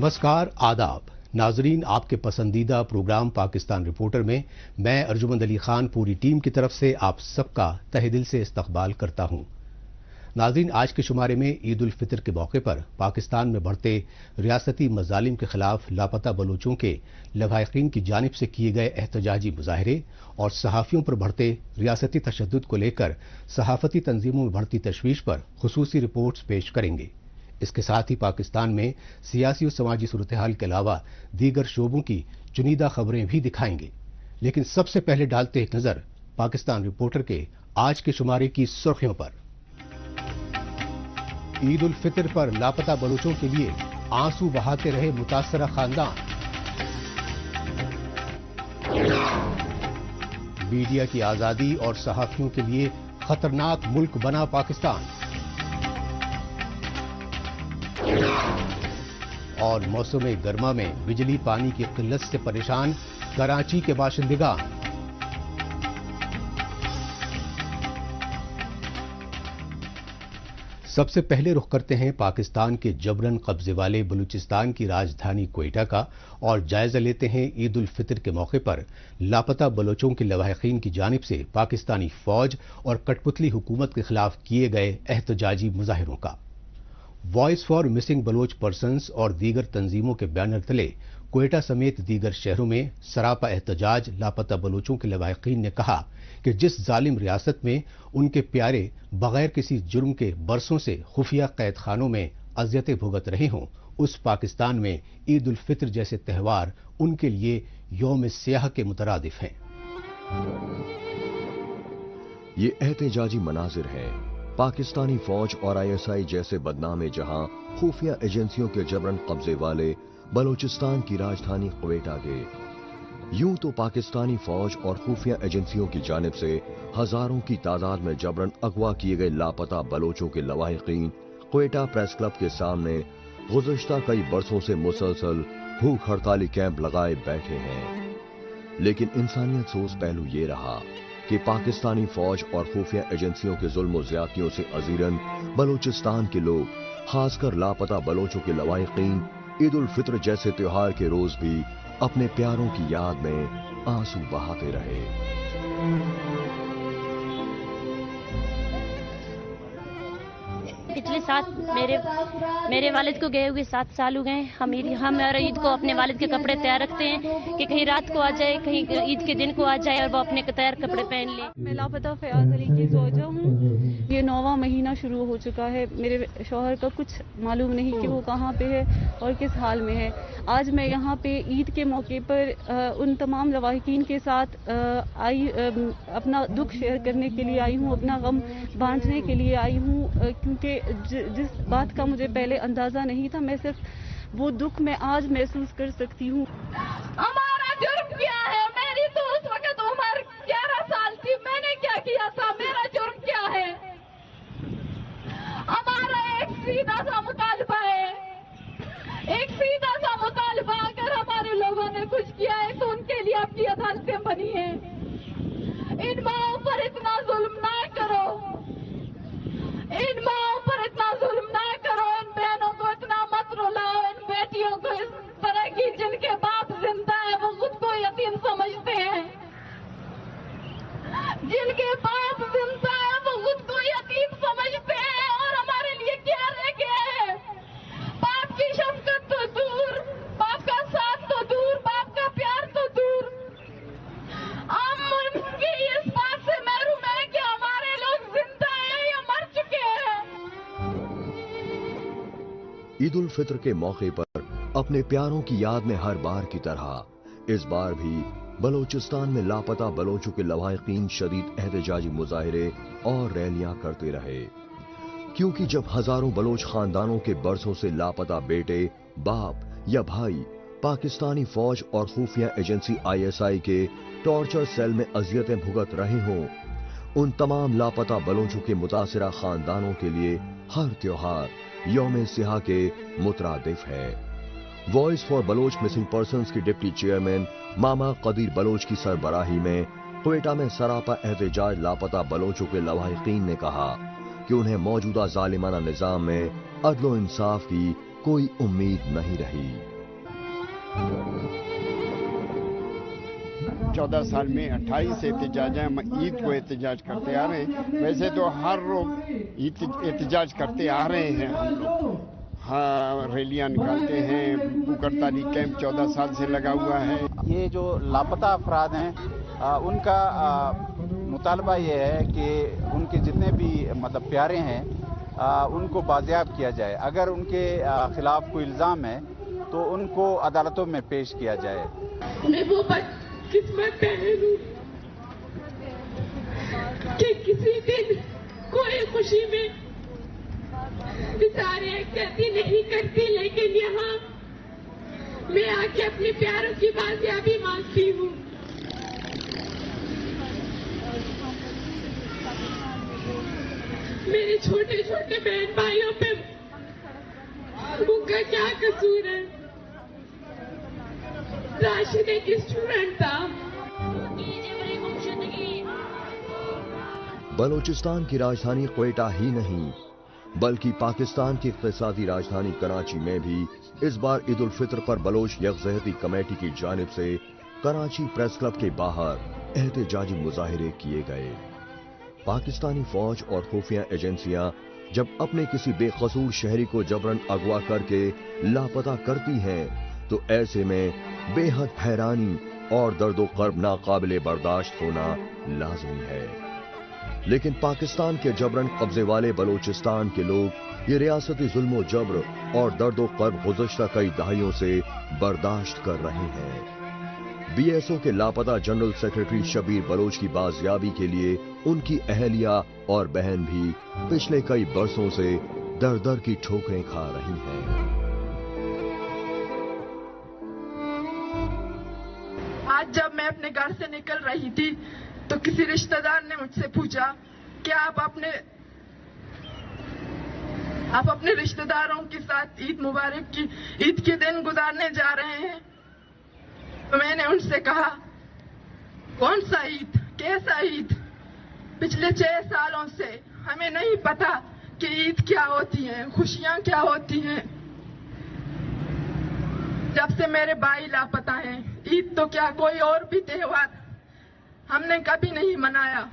नमस्कार, आदाब नाजरीन, आपके पसंदीदा प्रोग्राम पाकिस्तान रिपोर्टर में मैं अर्जुमंद अली खान पूरी टीम की तरफ से आप सबका तहे दिल से इस्तकबाल करता हूं। नाजरीन, आज के शुमारे में ईद उल फितर के मौके पर पाकिस्तान में बढ़ते रियासती मजालिम के खिलाफ लापता बलोचों के लवाहिकीन की जानिब से किए गए एहतजाजी मुजाहरे और सहाफ़ियों पर बढ़ते रियासती तशद्दुद को लेकर सहाफ़ती तंजीमों में बढ़ती तशवीश पर खुसूसी रिपोर्ट्स पेश करेंगे। इसके साथ ही पाकिस्तान में सियासी और समाजी सूरत हाल के अलावा दीगर शोबों की चुनिंदा खबरें भी दिखाएंगे। लेकिन सबसे पहले डालते एक नजर पाकिस्तान रिपोर्टर के आज के शुमारे की सुर्खियों पर। ईद उल फितर पर लापता बलूचों के लिए आंसू बहाते रहे मुतासरा खानदान। मीडिया की आजादी और सहाफियों के लिए खतरनाक मुल्क बना पाकिस्तान। और मौसम गर्मा में बिजली पानी की किल्लत से परेशान कराची के बाशिंदगान। सबसे पहले रुख करते हैं पाकिस्तान के जबरन कब्जे वाले बलूचिस्तान की राजधानी क्वेटा का और जायजा लेते हैं ईद उल फितर के मौके पर लापता बलोचों के लवाहिकीन की जानिब से पाकिस्तानी फौज और कठपुतली हुकूमत के खिलाफ किए गए एहतजाजी मुजाहिरों का। Voice for missing Baloch persons और दीगर तंजीमों के बैनर तले क्वेटा समेत दीगर शहरों में सरापा एहतजाज लापता बलोचों के लवाहिकीन ने कहा कि जिस जालिम रियासत में उनके प्यारे बगैर किसी जुर्म के बरसों से खुफिया कैद खानों में अजियतें भुगत रहे हों, उस पाकिस्तान में ईद उल फितर जैसे त्यौहार उनके लिए यौम सियाह के मुतरादिफ हैं। ये एहतजाजी मनाजिर हैं पाकिस्तानी फौज और ISI जैसे बदनामे जहां खुफिया एजेंसियों के जबरन कब्जे वाले बलूचिस्तान की राजधानी क्वेटा के। यूं तो पाकिस्तानी फौज और खुफिया एजेंसियों की जानिब से हजारों की तादाद में जबरन अगवा किए गए लापता बलोचों के लवाहिकीन क्वेटा प्रेस क्लब के सामने गुज़श्ता कई बरसों से मुसलसल भूख हड़ताली कैंप लगाए बैठे हैं। लेकिन इंसानियत सोच पहलू ये रहा कि पाकिस्तानी फौज और खुफिया एजेंसियों के जुल्म और ज्यादतियों से अजीरन बलूचिस्तान के लोग, खासकर लापता बलोचों के लवाहिकीन, ईद उल फितर जैसे त्योहार के रोज भी अपने प्यारों की याद में आंसू बहाते रहे। पिछले साल मेरे वालिद को गए हुए 7 साल हो गए। हम और ईद को अपने वालिद के कपड़े तैयार रखते हैं कि कहीं रात को आ जाए, कहीं ईद के दिन को आ जाए और वो अपने तैयार कपड़े पहन ले। मैं लापता फयाज अली की ज़ौजा हूँ। ये 9वां महीना शुरू हो चुका है। मेरे शौहर का कुछ मालूम नहीं कि वो कहाँ पे है और किस हाल में है। आज मैं यहाँ पे ईद के मौके पर उन तमाम लवाहिकीन के साथ अपना दुख शेयर करने के लिए आई हूँ, अपना गम बांटने के लिए आई हूँ, क्योंकि जिस बात का मुझे पहले अंदाजा नहीं था, मैं सिर्फ वो दुख मैं आज महसूस कर सकती हूँ। हमारा जुर्म क्या है? मेरी तो उस वक्त उम्र 11 साल थी। मैंने क्या किया था? मेरा जुर्म क्या है? हमारा एक सीधा सा मुतालबा है, एक सीधा सा मुतालबा। अगर हमारे लोगों ने कुछ किया है तो उनके लिए अपनी अदालतें बनी है। इन माओं पर इतना जुल्म ना करो, इन माओं पर इतना जुल्म ना करो, इन बहनों को इतना मत रुलाओ, इन बेटियों को इस तरह की जिनके बाप जिंदा है वो खुद को यतीम समझते हैं, जिनके बाप जिंदा है वो खुद को यतीम समझते हैं। और हमारे लिए क्या रह गया है? बाप की शफकत तो दूर, बाप का साथ तो दूर, बाप का प्यार तो दूर। हम उनकी इस बात से महरूम है कि हमारे लोग जिंदा हैं या मर चुके हैं। ईद उल फितर के मौके पर अपने प्यारों की याद में हर बार की तरह इस बार भी बलूचिस्तान में लापता बलोचों के लवाहिकीन शदीद एहतजाजी मुजाहिरे और रैलियां करते रहे, क्योंकि जब हजारों बलोच खानदानों के बरसों से लापता बेटे, बाप या भाई पाकिस्तानी फौज और खुफिया एजेंसी ISI के टॉर्चर सेल में अजियतें भुगत रहे हों, उन तमाम लापता बलोचों के मुतासिरा खानदानों के लिए हर त्योहार यौम सियाह के मुतरादिफ है। Voice for Baloch missing persons की डिप्टी चेयरमैन मामा कदीर बलोच की सरबराही में क्वेटा में सरापा एहतजाज लापता बलोचों के लवाहिकीन ने कहा कि उन्हें मौजूदा जालिमाना निजाम में अदलो इंसाफ की कोई उम्मीद नहीं रही। 14 साल में 28 एहतजाज हैं। हम ईद को एहतजाज करते आ रहे हैं। वैसे तो हर रोज एहतजाज करते आ रहे हैं हम लोग। हाँ, रैलियां निकालते हैं। भूख हड़ताली कैंप 14 साल से लगा हुआ है। ये जो लापता अफराद हैं उनका मुतालबा ये है कि उनके जितने भी मतलब प्यारे हैं उनको बाजियाब किया जाए। अगर उनके खिलाफ कोई इल्ज़ाम है तो उनको अदालतों में पेश किया जाए। मैं वो बदकिस्मत बहन हूँ कि किसी दिन कोई खुशी में बेचारे गलती नहीं करती, लेकिन यहाँ मैं आके अपने प्यारों की बाजियाबी मांगती हूँ। मेरे छोटे छोटे बहन भाइयों पे उनका क्या कसूर है? राशिद एक स्टूडेंट था। बलूचिस्तान की राजधानी क्वेटा ही नहीं बल्कि पाकिस्तान की इक़्तिसादी राजधानी कराची में भी इस बार ईद उल फितर पर बलोच यकजहती कमेटी की जानिब से कराची प्रेस क्लब के बाहर एहतजाजी मुजाहिरे किए गए। पाकिस्तानी फौज और खुफिया एजेंसियां जब अपने किसी बेकसूर शहरी को जबरन अगवा करके लापता करती हैं तो ऐसे में बेहद हैरानी और दर्दो कर्ब नाकाबिले बर्दाश्त होना लाजमी है। लेकिन पाकिस्तान के जबरन कब्जे वाले बलूचिस्तान के लोग ये रियासती जुल्म जबर और दर्दो कर्ब गुज़श्ता कई दहाइयों से बर्दाश्त कर रहे हैं। बीएसओ के लापता जनरल सेक्रेटरी शबीर बलोच की बाजियाबी के लिए उनकी अहलिया और बहन भी पिछले कई बरसों से दर दर की ठोकरें खा रही हैं। आज जब मैं अपने घर से निकल रही थी तो किसी रिश्तेदार ने मुझसे पूछा कि आप अपने रिश्तेदारों के साथ ईद मुबारक की ईद के दिन गुजारने जा रहे हैं। तो मैंने उनसे कहा, कौन सा ईद, कैसा ईद? पिछले 6 सालों से हमें नहीं पता कि ईद क्या होती है, खुशियां क्या होती हैं। जब से मेरे भाई लापता हैं, ईद तो क्या कोई और भी त्योहार हमने कभी नहीं मनाया।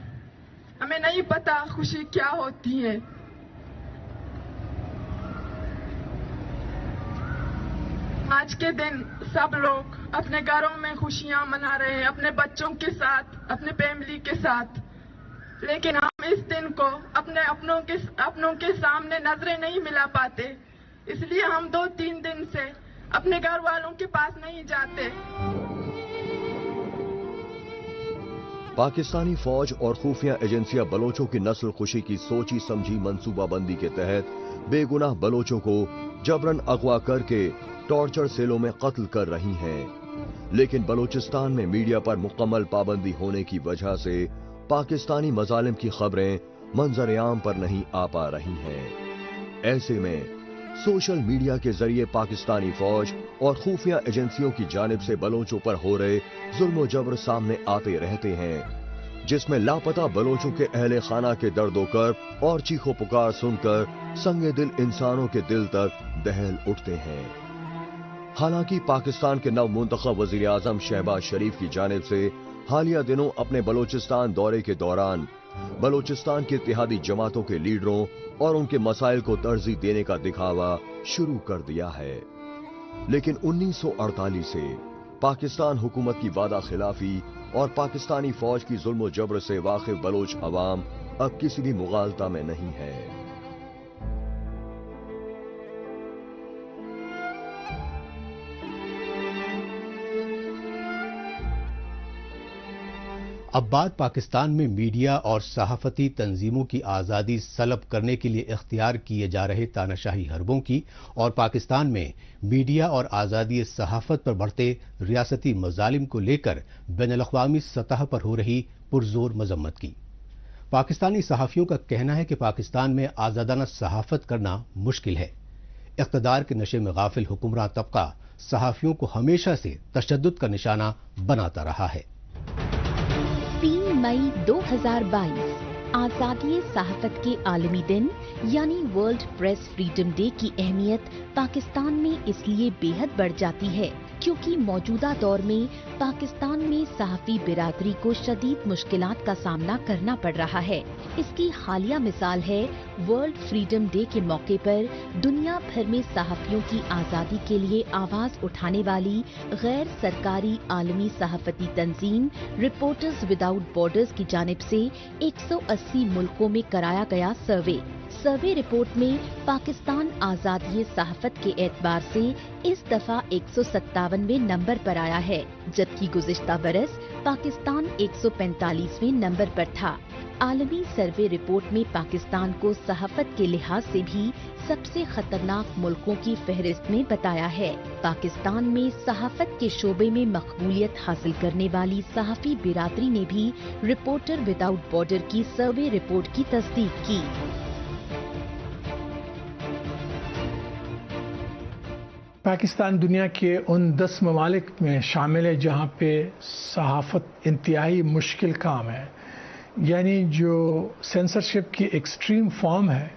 हमें नहीं पता खुशी क्या होती है। आज के दिन सब लोग अपने घरों में खुशियां मना रहे हैं, अपने बच्चों के साथ, अपने फैमिली के साथ। लेकिन हम इस दिन को अपने अपनों के सामने नजरें नहीं मिला पाते। इसलिए हम 2-3 दिन से अपने घर वालों के पास नहीं जाते। पाकिस्तानी फौज और खुफिया एजेंसियां बलोचों की नस्ल खुशी की सोची समझी मंसूबाबंदी के तहत बेगुनाह बलोचों को जबरन अगवा करके टॉर्चर सेलों में कत्ल कर रही हैं। लेकिन बलूचिस्तान में मीडिया पर मुकम्मल पाबंदी होने की वजह से पाकिस्तानी मजालिम की खबरें मंजर आम पर नहीं आ पा रही हैं। ऐसे में सोशल मीडिया के जरिए पाकिस्तानी फौज और खुफिया एजेंसियों की जानिब से बलोचों पर हो रहे जुल्म जबर सामने आते रहते हैं, जिसमें लापता बलोचों के अहले खाना के दर्दो कर्ब और चीखो पुकार सुनकर संगे दिल इंसानों के दिल तक दहल उठते हैं। हालांकि पाकिस्तान के नव मुंतखब वजीर आजम शहबाज शरीफ की जानिब से हालिया दिनों अपने बलूचिस्तान दौरे के दौरान बलूचिस्तान की इत्तेहादी जमातों के लीडरों और उनके मसाइल को तरजीह देने का दिखावा शुरू कर दिया है। लेकिन 1948 से पाकिस्तान हुकूमत की वादा खिलाफी और पाकिस्तानी फौज की जुल्म जबर से वाकिफ बलोच अवाम अब किसी भी मुगालता में नहीं है। अब बात पाकिस्तान में मीडिया और सहाफती तंजीमों की आज़ादी सलब करने के लिए इख्तियार किए जा रहे तानाशाही हरबों की और पाकिस्तान में मीडिया और आज़ादी सहाफत पर बढ़ते रियासती मजालिम को लेकर बैनुल-अक़वामी सतह पर हो रही पुरजोर मजम्मत की। पाकिस्तानी सहाफ़ियों का कहना है कि पाकिस्तान में आज़ादाना सहाफत करना मुश्किल है। इक़्तिदार के नशे में गाफिल हुक्मरान तबका सहाफ़ियों को हमेशा से तशद्दुद का निशाना बनाता रहा है। 3 मई 2022 आज़ादी सहाफ़त के आलमी दिन यानी वर्ल्ड प्रेस फ्रीडम डे की अहमियत पाकिस्तान में इसलिए बेहद बढ़ जाती है क्योंकि मौजूदा दौर में पाकिस्तान में सहाफ़ी बिरादरी को शदीद मुश्किलात का सामना करना पड़ रहा है। इसकी हालिया मिसाल है वर्ल्ड फ्रीडम डे के मौके पर दुनिया भर में सहाफ़ियों की आज़ादी के लिए आवाज़ उठाने वाली गैर सरकारी आलमी सहाफ़ती तंजीम रिपोर्टर्स विदाउट बॉर्डर्स की जानिब से 180 मुल्कों में कराया गया सर्वे रिपोर्ट में पाकिस्तान आज़ादी सहाफ़त के एतबार से इस दफा 157वें नंबर पर आया है, जबकि गुज़िश्ता बरस पाकिस्तान 145वें नंबर पर था। आलमी सर्वे रिपोर्ट में पाकिस्तान को सहाफ़त के लिहाज से भी सबसे खतरनाक मुल्कों की फहरिस्त में बताया है। पाकिस्तान में सहाफ़त के शोबे में मकबूलियत हासिल करने वाली सहाफ़ी बिरादरी ने भी रिपोर्टर विदाउट बॉर्डर की सर्वे रिपोर्ट की तस्दीक की। पाकिस्तान दुनिया के उन 10 ममालिक में शामिल है जहाँ पे सहाफ़त इंतहाई मुश्किल काम है, यानी जो सेंसरशिप की एक्सट्रीम फॉर्म है,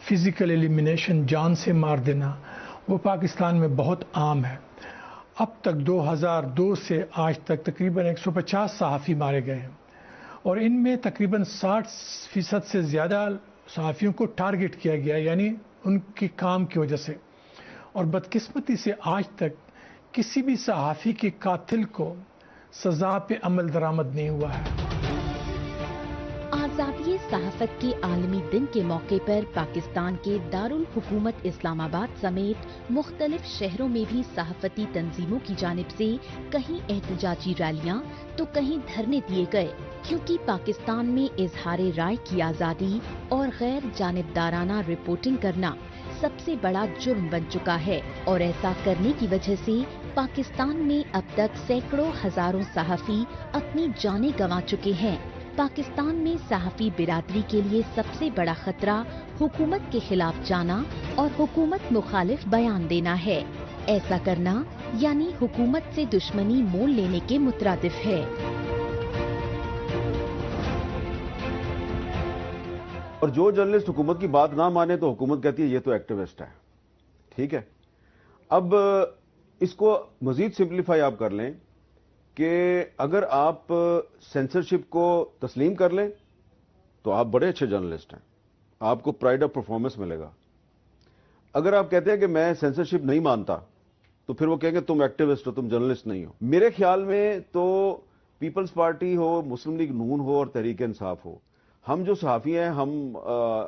फिज़िकल एलिमिनेशन, जान से मार देना, वो पाकिस्तान में बहुत आम है। अब तक 2002 से आज तक तकरीबन 150 सहाफ़ी मारे गए हैं और इनमें तकरीबन 60% से ज़्यादा सहाफ़ियों को टारगेट किया गया, यानी उनके काम की वजह से। और बदकिस्मती से आज तक किसी भी सहाफ़ी के कातिल को सज़ा पे अमल दरामद नहीं हुआ है। आज़ादी सहाफ़त के आलमी दिन के मौके पर पाकिस्तान के दारुल हुकूमत इस्लामाबाद समेत मुख्तलिफ शहरों में भी सहाफ़ती तंजीमों की जानिब से कहीं एहतजाजी रैलियां तो कहीं धरने दिए गए, क्योंकि पाकिस्तान में इजहार राय की आज़ादी और गैर जानिबदाराना रिपोर्टिंग करना सबसे बड़ा जुर्म बन चुका है और ऐसा करने की वजह से पाकिस्तान में अब तक सैकड़ों हजारों सहाफ़ी अपनी जानें गंवा चुके हैं। पाकिस्तान में सहाफ़ी बिरादरी के लिए सबसे बड़ा खतरा हुकूमत के खिलाफ जाना और हुकूमत मुखालिफ बयान देना है। ऐसा करना यानी हुकूमत से दुश्मनी मोल लेने के मुतरादिफ है। और जो जर्नलिस्ट हुकूमत की बात ना माने तो हुकूमत कहती है ये तो एक्टिविस्ट है। ठीक है, अब इसको मजीद सिंप्लीफाई आप कर लें कि अगर आप सेंसरशिप को तस्लीम कर लें तो आप बड़े अच्छे जर्नलिस्ट हैं, आपको प्राइड ऑफ परफॉर्मेंस मिलेगा। अगर आप कहते हैं कि मैं सेंसरशिप नहीं मानता तो फिर वो कहेंगे तुम एक्टिविस्ट हो, तुम जर्नलिस्ट नहीं हो। मेरे ख्याल में तो पीपल्स पार्टी हो, मुस्लिम लीग नून हो और तहरीक इंसाफ हो, हम जो सहाफ़ी हैं, हम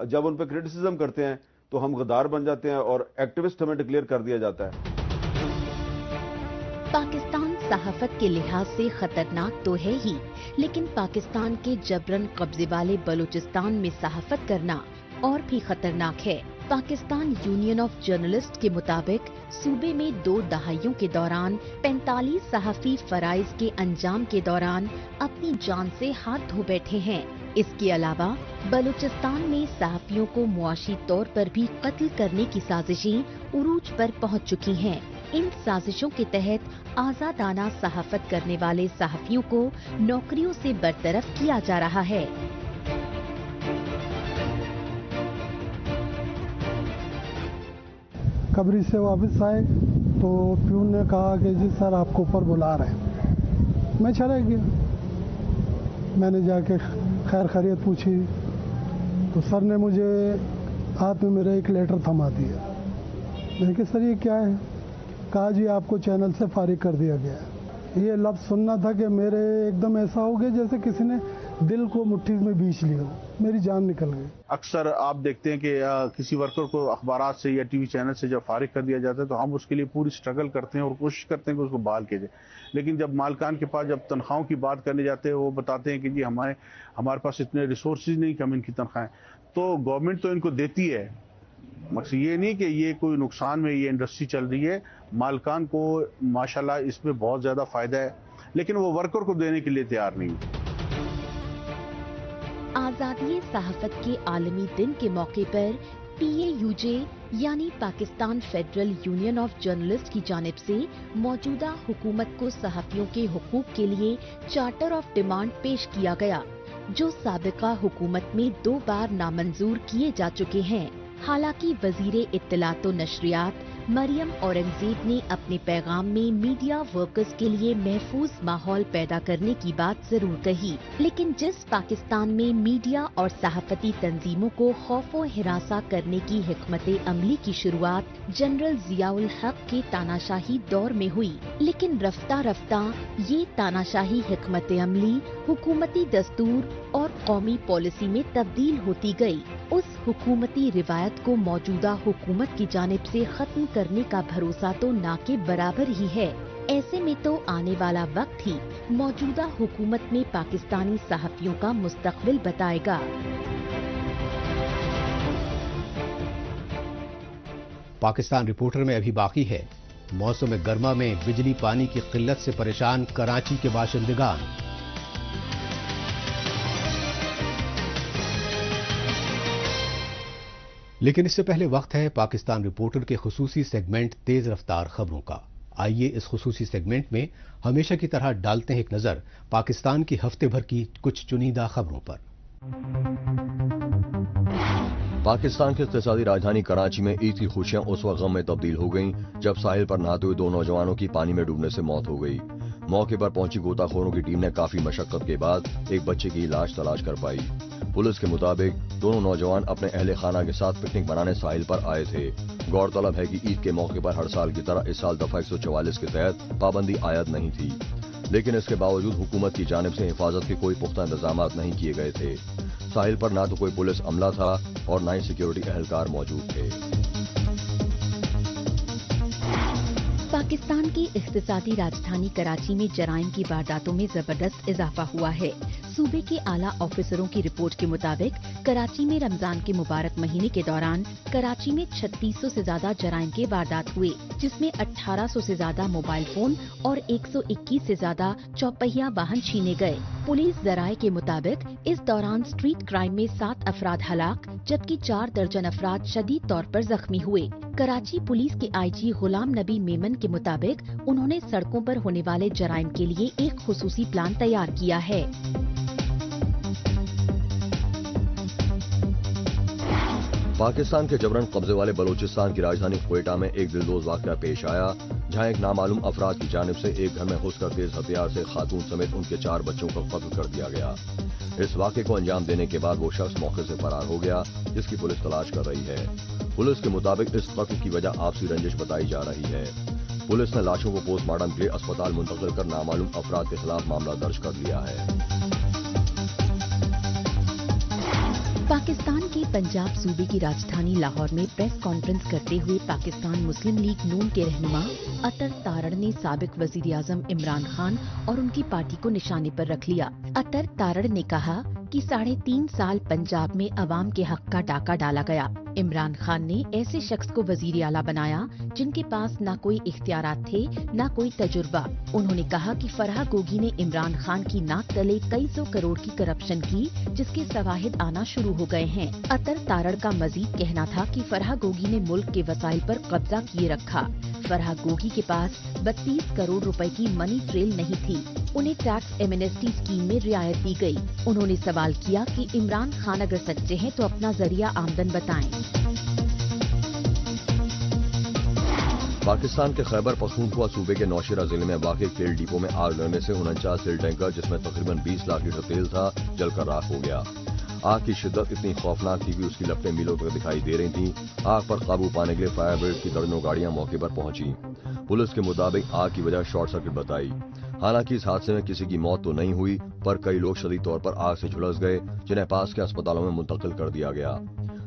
जब उन पर क्रिटिसिज्म करते हैं तो हम गद्दार बन जाते हैं और एक्टिविस्ट हमें डिक्लेयर कर दिया जाता है। पाकिस्तान सहाफ़त के लिहाज से खतरनाक तो है ही, लेकिन पाकिस्तान के जबरन कब्जे वाले बलूचिस्तान में सहाफ़त करना और भी खतरनाक है। पाकिस्तान यूनियन ऑफ जर्नलिस्ट के मुताबिक सूबे में 2 दहाइयों के दौरान 45 सहाफ़ी फराइज के अंजाम के दौरान अपनी जान से हाथ धो बैठे हैं। इसके अलावा बलूचिस्तान में सहाफ़ियों को मुआशी तौर पर भी कत्ल करने की साजिशें उरूज पर पहुंच चुकी हैं। इन साजिशों के तहत आज़ादाना सहाफ़त करने वाले सहाफ़ियों को नौकरियों से बरतरफ किया जा रहा है। कब्री से वापस आए तो प्यून ने कहा कि जी सर आपको ऊपर बुला रहे हैं। मैं चला गया, मैंने जाके खैर खैरियत पूछी तो सर ने मुझे हाथ में मेरा एक लेटर थमा दिया। मैंने कहा सर ये क्या है? कहा जी आपको चैनल से फारिग कर दिया गया है। ये लफ्ज़ सुनना था कि मेरे एकदम ऐसा हो गया जैसे किसी ने दिल को मुट्ठी में बीच लिया, मेरी जान निकल गई। अक्सर आप देखते हैं कि किसी वर्कर को अखबारात से या टीवी चैनल से जब फारिग कर दिया जाता है तो हम उसके लिए पूरी स्ट्रगल करते हैं और कोशिश करते हैं कि उसको बहाल किया जाए, लेकिन जब मालकान के पास जब तनख्वाहों की बात करने जाते हैं वो बताते हैं कि जी हमारे पास इतने रिसोर्सेज नहीं कि हम इनकी तनख्वाहें, तो गवर्नमेंट तो इनको देती है। मकसद ये नहीं कि ये कोई नुकसान में ये इंडस्ट्री चल रही है, मालकान को माशाल्लाह इसमें बहुत ज़्यादा फ़ायदा है, लेकिन वो वर्कर को देने के लिए तैयार नहीं है। आज़ादी सहाफ़त के आलमी दिन के मौके पर PAUJ यानी Pakistan federal union of journalist की जानिब से मौजूदा हुकूमत को सहाफ़ियों के हुकूक के लिए चार्टर ऑफ डिमांड पेश किया गया। जो साबिका हुकूमत में 2 बार नामंजूर किए जा चुके हैं। हालांकि वजीर इत्तलात व नशरियात मरियम औरंगजेब ने अपने पैगाम में मीडिया वर्कर्स के लिए महफूज माहौल पैदा करने की बात जरूर कही, लेकिन जिस पाकिस्तान में मीडिया और सहाफती तंजीमों को खौफो हिरासा करने की हिकमत अमली की शुरुआत जनरल जियाउल हक के तानाशाही दौर में हुई, लेकिन रफ्ता रफ्ता ये तानाशाही हिकमत अमली हुकूमती दस्तूर और कौमी पॉलिसी में तब्दील होती गई। उस हुकूमती रिवायत को मौजूदा हुकूमत की जानिब से खत्म करने का भरोसा तो ना के बराबर ही है। ऐसे में तो आने वाला वक्त ही मौजूदा हुकूमत में पाकिस्तानी सहाफियों का मुस्तकबिल बताएगा। पाकिस्तान रिपोर्टर में अभी बाकी है। मौसम गर्मा में बिजली पानी की किल्लत से परेशान कराची के बाशिंदगान। लेकिन इससे पहले वक्त है पाकिस्तान रिपोर्टर के खुसूसी सेगमेंट तेज रफ्तार खबरों का। आइए इस खुसूसी सेगमेंट में हमेशा की तरह डालते हैं एक नजर पाकिस्तान की हफ्ते भर की कुछ चुनिंदा खबरों पर। पाकिस्तान की इक़्तिसादी राजधानी कराची में ईद की खुशियां उस वक्त गम में तब्दील हो गईं जब साहिल पर नहाते हुए 2 नौजवानों की पानी में डूबने से मौत हो गई। मौके पर पहुंची गोताखोरों की टीम ने काफी मशक्कत के बाद एक बच्चे की लाश तलाश कर पाई। पुलिस के मुताबिक दोनों नौजवान अपने अहले खाना के साथ पिकनिक मनाने साहिल पर आए थे। गौरतलब है कि ईद के मौके पर हर साल की तरह इस साल दफा 144 के तहत पाबंदी आयद नहीं थी, लेकिन इसके बावजूद हुकूमत की जानिब से हिफाजत के कोई पुख्ता इंतजाम नहीं किए गए थे। साहिल पर न तो कोई पुलिस अमला था और न ही सिक्योरिटी एहलकार मौजूद थे। पाकिस्तान की इक़्तिसादी राजधानी कराची में जराइम की वारदातों में जबरदस्त इजाफा हुआ है। सूबे के आला ऑफिसरों की रिपोर्ट के मुताबिक कराची में रमजान के मुबारक महीने के दौरान कराची में 3600 से ज्यादा जराइम के वारदात हुए, जिसमें 1800 से ज्यादा मोबाइल फोन और 121 से ज्यादा चौपहिया वाहन छीने गए। पुलिस जराये के मुताबिक इस दौरान स्ट्रीट क्राइम में 7 अफराद हलाक जबकि 4 दर्जन अफराद शदीद तौर पर जख्मी हुए। कराची पुलिस के आईजी गुलाम नबी मेमन के मुताबिक उन्होंने सड़कों पर होने वाले जराइम के लिए एक खुसूसी प्लान तैयार किया है। पाकिस्तान के जबरन कब्जे वाले बलूचिस्तान की राजधानी क्वेटा में एक दिलदोज वाकया पेश आया, जहां एक नामालूम अफराद की जानिब से एक घर में घुसकर तेज हथियार से खातून समेत उनके 4 बच्चों को कत्ल कर दिया गया। इस वाक़े को अंजाम देने के बाद वो शख्स मौके से फरार हो गया, जिसकी पुलिस तलाश कर रही है। पुलिस के मुताबिक इस कत्ल की वजह आपसी रंजिश बताई जा रही है। पुलिस ने लाशों को पोस्टमार्टम के लिए अस्पताल मुंतकिल कर नामालूम अफराद के खिलाफ मामला दर्ज कर लिया है। पाकिस्तान के पंजाब सूबे की राजधानी लाहौर में प्रेस कॉन्फ्रेंस करते हुए पाकिस्तान मुस्लिम लीग नून के रहनुमा अतर तारड़ ने साबिक वजीर आजम इमरान खान और उनकी पार्टी को निशाने पर रख लिया। अतर तारड़ ने कहा कि 3.5 साल पंजाब में अवाम के हक का डाका डाला गया। इमरान खान ने ऐसे शख्स को वजीर आला बनाया जिनके पास न कोई इख्तियारात थे न कोई तजुर्बा। उन्होंने कहा कि फरहा गोगी ने इमरान खान की नाक तले कई 100 करोड़ की करप्शन की, जिसके शवाहिद आना शुरू हो गए हैं। अतर तारड़ का मजीद कहना था कि फरहा गोगी ने मुल्क के वसाइल पर कब्जा किए रखा। फरहा गोगी के पास 32 करोड़ रुपए की मनी ट्रेल नहीं थी। उन्हें टैक्स एमनेस्टी स्कीम में रियायत दी गई। उन्होंने सवाल किया कि इमरान खान अगर सच्चे हैं तो अपना जरिया आमदन बताएं। पाकिस्तान के खैबर पख्तूनख्वा सूबे के नौशेरा जिले में वाक़ तेल डिपो में आग लगने से 49 तेल टैंकर जिसमें तकरीबन 20 लाख लीटर तेल था जलकर राख हो गया। आग की शिद्दत इतनी खौफनाक थी कि उसकी लपटें मीलों तक दिखाई दे रही थीं। आग पर काबू पाने के लिए फायर ब्रिगेड की दर्जनों गाड़ियां मौके पर पहुंची। पुलिस के मुताबिक आग की वजह शॉर्ट सर्किट बताई। हालांकि इस हादसे में किसी की मौत तो नहीं हुई, पर कई लोग शदीद तौर पर आग से झुलस गए, जिन्हें पास के अस्पतालों में मुंतकिल कर दिया गया।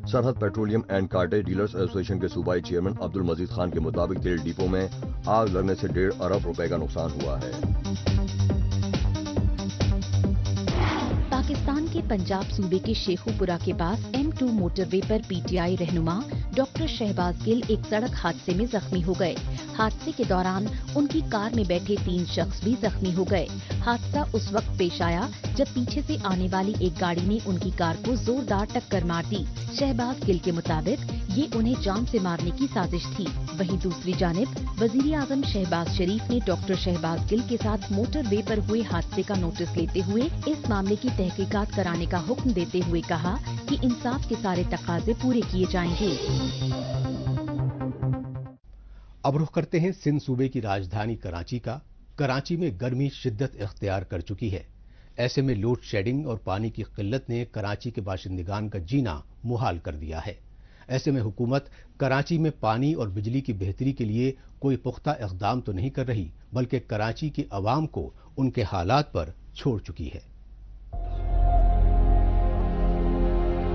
सरहद पेट्रोलियम एंड कार्टे डीलर्स एसोसिएशन के सूबाई चेयरमैन अब्दुल मजीद खान के मुताबिक तेल डिपो में आग लगने से 1.5 अरब रुपए का नुकसान हुआ है। पाकिस्तान के पंजाब सूबे के शेखुपुरा के पास M2 मोटरवे पर पीटीआई रहनुमा डॉक्टर शहबाज गिल एक सड़क हादसे में जख्मी हो गए। हादसे के दौरान उनकी कार में बैठे 3 शख्स भी जख्मी हो गए। हादसा उस वक्त पेश आया जब पीछे से आने वाली एक गाड़ी ने उनकी कार को जोरदार टक्कर मार दी। शहबाज गिल के मुताबिक ये उन्हें जान से मारने की साजिश थी। वहीं दूसरी जानिब वजीर आजम शहबाज शरीफ ने डॉक्टर शहबाज गिल के साथ मोटर वे पर हुए हादसे का नोटिस लेते हुए इस मामले की तहकीकात कराने का हुक्म देते हुए कहा कि इंसाफ के सारे तकाजे पूरे किए जाएंगे। अब रुख करते हैं सिंध सूबे की राजधानी कराची का। कराची में गर्मी शिद्दत इख्तियार कर चुकी है। ऐसे में लोड शेडिंग और पानी की किल्लत ने कराची के बाशिंदगान का जीना मुहाल कर दिया है। ऐसे में हुकूमत कराची में पानी और बिजली की बेहतरी के लिए कोई पुख्ता इक़दाम तो नहीं कर रही, बल्कि कराची की आवाम को उनके हालात पर छोड़ चुकी है।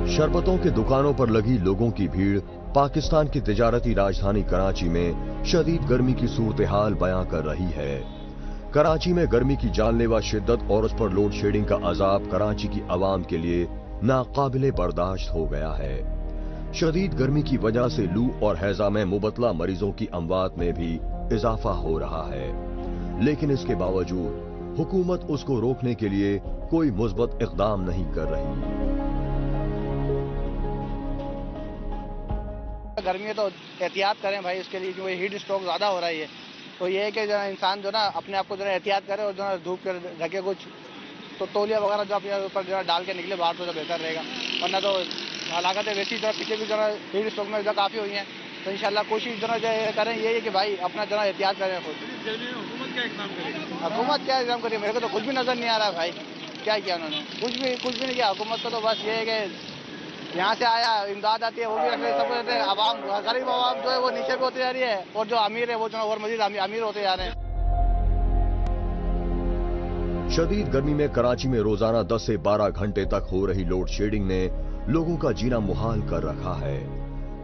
शरबतों के दुकानों पर लगी लोगों की भीड़ पाकिस्तान की तिजारती राजधानी कराची में शदीद गर्मी की सूरत हाल बयां कर रही है। कराची में गर्मी की जानलेवा शिद्दत और उस पर लोड शेडिंग का अजाब कराची की आवाम के लिए नाकाबिले बर्दाश्त हो गया है। शदीद गर्मी की वजह से लू और हैजा में मुबतला मरीजों की अमवात में भी इजाफा हो रहा है, लेकिन इसके बावजूद हुकूमत उसको रोकने के लिए कोई मुस्बत इक़दाम नहीं कर रही। गर्मी है तो एहतियात करें भाई, इसके लिए क्योंकि हीट स्ट्रोक ज़्यादा हो रही है। तो ये है कि जो इंसान जो ना अपने आप को जो एहतियात करे और जो ना धूप के ढके कुछ तो तौलिया वगैरह जो अपने ऊपर जो डाल के निकले बाहर तो जो बेहतर रहेगा, वरना तो हालात वैसी जो पीछे भी जो हीट स्ट्रोक में जो काफ़ी हुई हैं। तो इंशाल्लाह कोशिश जो जो करें ये है कि भाई अपना जो एहतियात करें खुद। हुकूमत क्या इक़दाम करेगी? हुकूमत क्या इक़दाम करेगी? मेरे को तो कुछ भी नज़र नहीं आ रहा भाई, क्या किया उन्होंने? कुछ भी नहीं किया हुकूमत को। तो बस ये है कि यहाँ से आया इमदाद आती है वो भी रख रहे, सब रहते हैं। आवाम गरीब आवाम जो है वो नीचे भी होती जा रही है और जो अमीर है वो जो और मजीद अमीर होते जा रहे हैं। शदीद गर्मी में कराची में रोजाना 10 से 12 घंटे तक हो रही लोड शेडिंग ने लोगों का जीना मुहाल कर रखा है।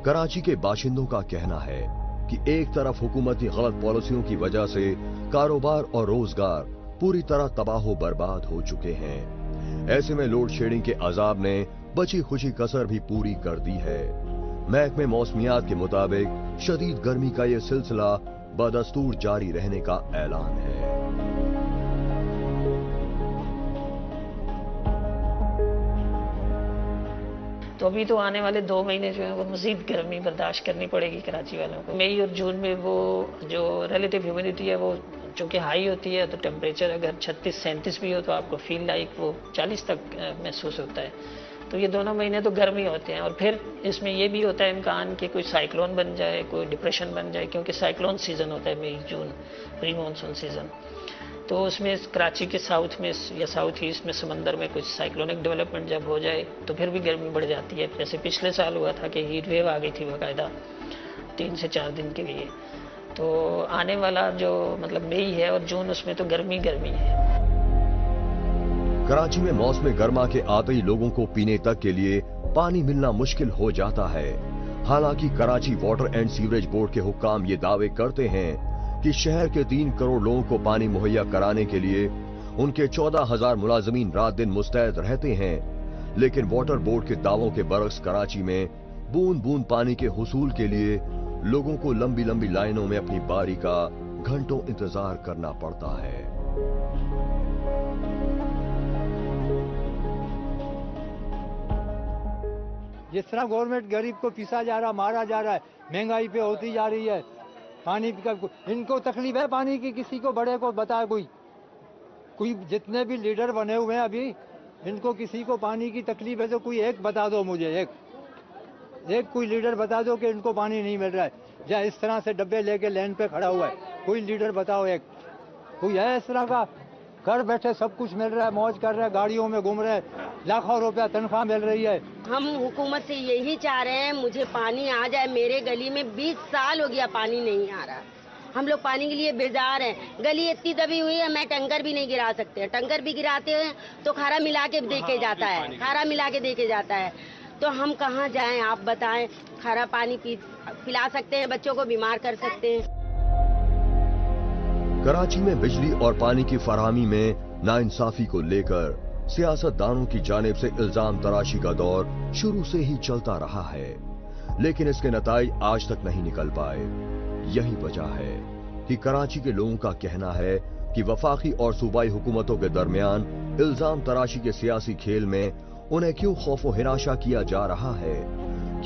कराची के बाशिंदों का कहना है कि एक तरफ हुकूमती गलत पॉलिसियों की वजह से कारोबार और रोजगार पूरी तरह तबाह बर्बाद हो चुके हैं। ऐसे में लोड शेडिंग के अजाब ने बची खुशी कसर भी पूरी कर दी है। महकमे मौसमियात के मुताबिक शदीद गर्मी का ये सिलसिला बदस्तूर जारी रहने का ऐलान है। तो अभी तो आने वाले 2 महीने जो है वो मजीद गर्मी बर्दाश्त करनी पड़ेगी कराची वालों को। मई और जून में वो जो रिलेटिव ह्यूमिडिटी है वो चूँकि हाई होती है, तो टेम्परेचर अगर 36-37 भी हो तो आपको फील लाइक वो 40 तक महसूस होता है। तो ये दोनों महीने तो गर्मी होते हैं। और फिर इसमें ये भी होता है इम्कान कि कोई साइक्लोन बन जाए, कोई डिप्रेशन बन जाए, क्योंकि साइक्लोन सीज़न होता है मई जून, प्री मानसून सीज़न। तो उसमें कराची के साउथ में या साउथ ईस्ट में समंदर में कुछ साइक्लोनिक डेवलपमेंट जब हो जाए तो फिर भी गर्मी बढ़ जाती है। जैसे पिछले साल हुआ था कि हीट वेव आ गई थी बाकायदा 3 से 4 दिन के लिए। तो आने वाला जो मतलब मई है और जून, उसमें तो गर्मी है। कराची में मौसम गर्मा के आते ही लोगों को पीने तक के लिए पानी मिलना मुश्किल हो जाता है। हालांकि Karachi water and sewerage board के हुक्काम ये दावे करते हैं कि शहर के 3 करोड़ लोगों को पानी मुहैया कराने के लिए उनके 14,000 मुलाजमीन रात दिन मुस्तैद रहते हैं। लेकिन वाटर बोर्ड के दावों के बरक्स कराची में बूंद बूंद पानी के हुसूल के लिए लोगों को लंबी लंबी लाइनों में अपनी बारी का घंटों इंतजार करना पड़ता है। जिस तरह गवर्नमेंट गरीब को पीसा जा रहा, मारा जा रहा है, महंगाई पे होती जा रही है, पानी का इनको तकलीफ है पानी की, किसी को बड़े को बताए कोई जितने भी लीडर बने हुए हैं अभी, इनको किसी को पानी की तकलीफ है तो कोई एक बता दो मुझे, एक कोई लीडर बता दो कि इनको पानी नहीं मिल रहा है, या इस तरह से डब्बे लेके लाइन पे खड़ा हुआ है, कोई लीडर बताओ एक, कोई है इस तरह का? घर बैठे सब कुछ मिल रहा है, मौज कर रहा है, गाड़ियों में घूम रहे हैं, लाखों रुपया तनख्वाह मिल रही है। हम हुकूमत से यही चाह रहे हैं मुझे पानी आ जाए। मेरे गली में 20 साल हो गया पानी नहीं आ रहा। हम लोग पानी के लिए बेजार हैं। गली इतनी दबी हुई है, मैं टंकर भी नहीं गिरा सकते। टंकर भी गिराते हैं तो खारा मिला के देके जाता है, खारा मिला के देके जाता है। तो हम कहाँ जाएं आप बताएं? खारा पानी पिला सकते हैं, बच्चों को बीमार कर सकते हैं। कराची में बिजली और पानी की फराहमी में नाइंसाफी को लेकर सियासतदानों की जानिब से इल्जाम तराशी का दौर शुरू से ही चलता रहा है, लेकिन इसके नताइज आज तक नहीं निकल पाए। यही वजह है कि कराची के लोगों का कहना है कि वफाकी और सूबाई हुकूमतों के दरमियान इल्जाम तराशी के सियासी खेल में उन्हें क्यों खौफो हिराशा किया जा रहा है,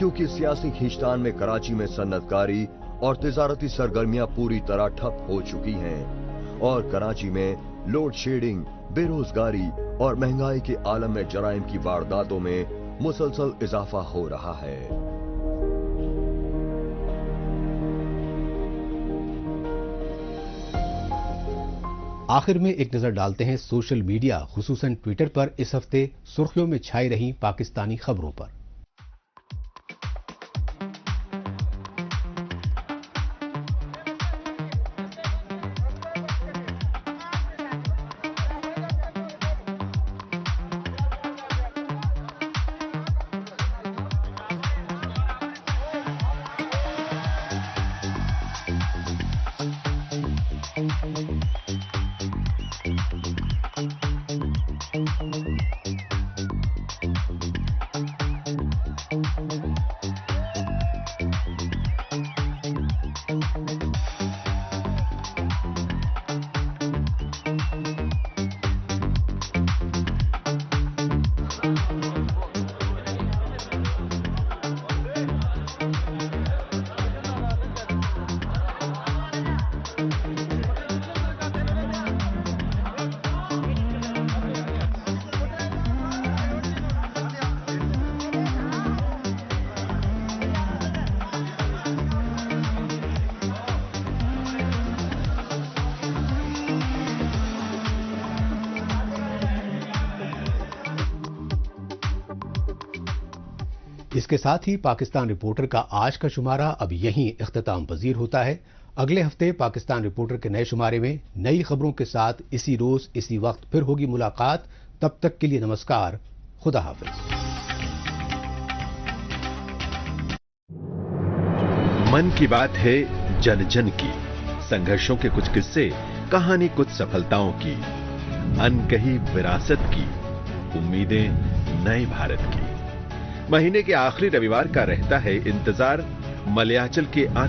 क्योंकि सियासी खींचतान में कराची में सन्नतकारी और तिजारती सरगर्मियां पूरी तरह ठप हो चुकी हैं और कराची में लोड शेडिंग, बेरोजगारी और महंगाई के आलम में जराइम की वारदातों में मुसलसल इजाफा हो रहा है। आखिर में एक नजर डालते हैं सोशल मीडिया खुसूसन ट्विटर पर इस हफ्ते सुर्खियों में छाई रही पाकिस्तानी खबरों पर। इसके साथ ही पाकिस्तान रिपोर्टर का आज का शुमारा अब यहीं इख्तिताम पजीर होता है। अगले हफ्ते पाकिस्तान रिपोर्टर के नए शुमारे में नई खबरों के साथ इसी रोज इसी वक्त फिर होगी मुलाकात। तब तक के लिए नमस्कार, खुदा हाफिज। मन की बात है जन जन की, संघर्षों के कुछ किस्से, कहानी कुछ सफलताओं की, अनकही विरासत की, उम्मीदें नए भारत की। महीने के आखिरी रविवार का रहता है इंतजार मलयाचल के आंचल